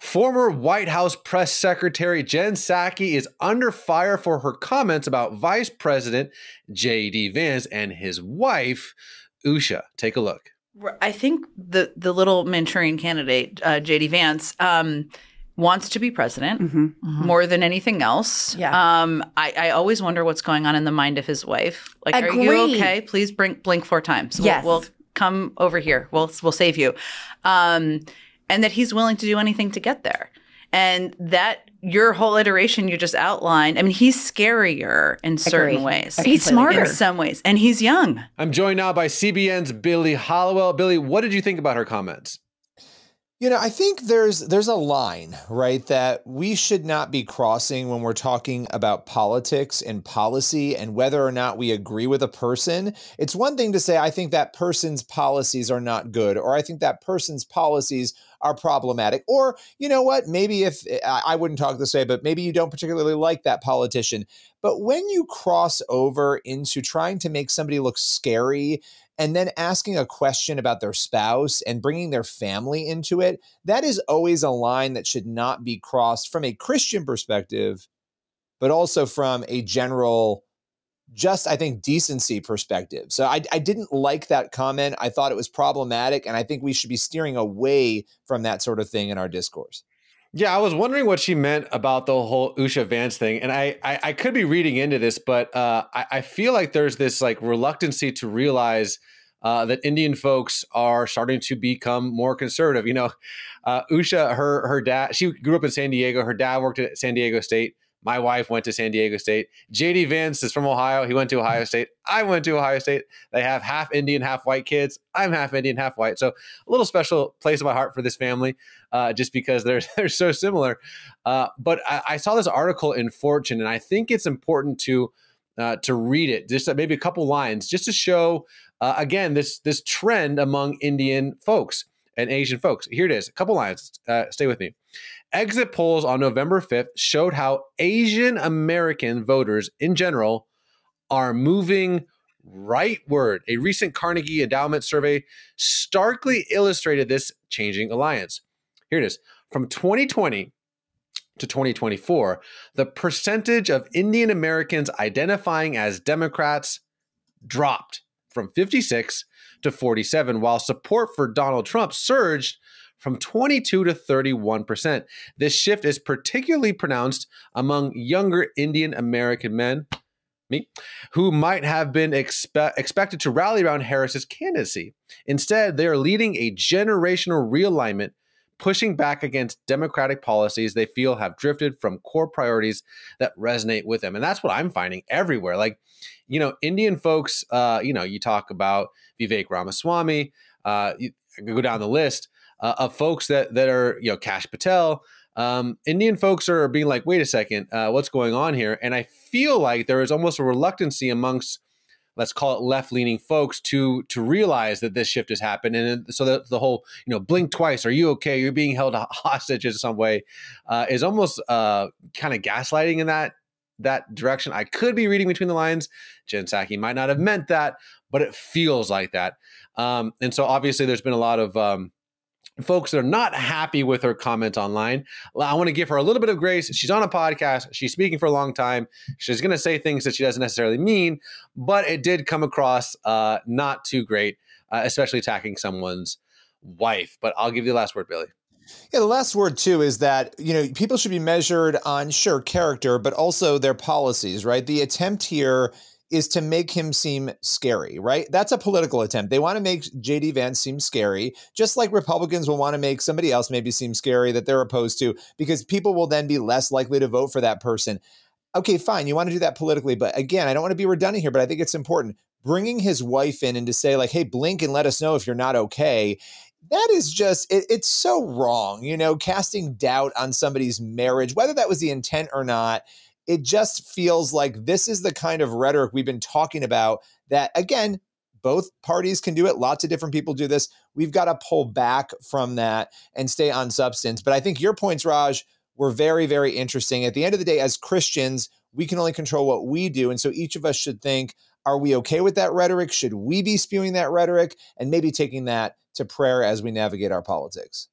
Former White House press secretary Jen Psaki is under fire for her comments about Vice President JD Vance and his wife, Usha. Take a look. I think the little Manchurian candidate, JD Vance, wants to be president more than anything else. Yeah. I always wonder what's going on in the mind of his wife. Like, Agreed. Are you okay? Please blink 4 times. Yes. We'll come over here. We'll save you. And that he's willing to do anything to get there. And that your whole iteration you just outlined, I mean, he's scarier in certain ways. He's smarter. In some ways. And he's young. I'm joined now by CBN's Billy Hallowell. Billy, what did you think about her comments? You know, I think there's a line, right, that we should not be crossing when we're talking about politics and policy and whether or not we agree with a person. It's one thing to say, I think that person's policies are not good, or I think that person's policies are problematic. Or, you know what, maybe if I wouldn't talk this way, but maybe you don't particularly like that politician. But when you cross over into trying to make somebody look scary and then asking a question about their spouse and bringing their family into it, that is always a line that should not be crossed from a Christian perspective, but also from a general, just, I think, decency perspective. So I didn't like that comment. I thought it was problematic, and I think we should be steering away from that sort of thing in our discourse. Yeah, I was wondering what she meant about the whole Usha Vance thing. And I could be reading into this, but I feel like there's this like reluctancy to realize that Indian folks are starting to become more conservative. You know, Usha, her dad, she grew up in San Diego. Her dad worked at San Diego State. My wife went to San Diego State. JD Vance is from Ohio. He went to Ohio State. I went to Ohio State. They have half Indian, half white kids. I'm half Indian, half white. So a little special place in my heart for this family, just because they're so similar. But I saw this article in Fortune, and I think it's important to read it, just maybe a couple lines, just to show, again, this trend among Indian folks and Asian folks. Here it is, a couple lines. Stay with me. Exit polls on November 5th showed how Asian American voters in general are moving rightward. A recent Carnegie Endowment survey starkly illustrated this changing alliance. Here it is. From 2020 to 2024, the percentage of Indian Americans identifying as Democrats dropped from 56 to 47, while support for Donald Trump surged from 22 to 31%. This shift is particularly pronounced among younger Indian American men, me, who might have been expected to rally around Harris's candidacy. Instead, they are leading a generational realignment, pushing back against Democratic policies they feel have drifted from core priorities that resonate with them. And that's what I'm finding everywhere. Like, you know, Indian folks, you talk about Vivek Ramaswamy, you go down the list of folks that are, Kash Patel. Indian folks are being like, wait a second, what's going on here? And I feel like there is almost a reluctancy amongst, let's call it left-leaning folks, to realize that this shift has happened. And so that the whole, blink twice, are you okay? You're being held hostage in some way, is almost kind of gaslighting in that direction. I could be reading between the lines. Jen Psaki might not have meant that, but it feels like that. And so obviously there's been a lot of folks that are not happy with her comments online. I want to give her a little bit of grace. She's on a podcast. She's speaking for a long time. She's going to say things that she doesn't necessarily mean, but it did come across not too great, especially attacking someone's wife. But I'll give you the last word, Billy. Yeah, the last word, too, is that, people should be measured on, sure, character, but also their policies, right? The attempt here is to make him seem scary, right? That's a political attempt. They want to make JD Vance seem scary, just like Republicans will want to make somebody else maybe seem scary that they're opposed to, because people will then be less likely to vote for that person. Okay, fine. You want to do that politically. But again, I don't want to be redundant here, but I think it's important. Bringing his wife in and to say like, hey, blink and let us know if you're not okay. That is just, it's so wrong, casting doubt on somebody's marriage, whether that was the intent or not. It just feels like this is the kind of rhetoric we've been talking about that, again, both parties can do it. Lots of different people do this. We've got to pull back from that and stay on substance. But I think your points, Raj, were very, very interesting. At the end of the day, as Christians, we can only control what we do. And so each of us should think, are we okay with that rhetoric? Should we be spewing that rhetoric? And maybe taking that to prayer as we navigate our politics.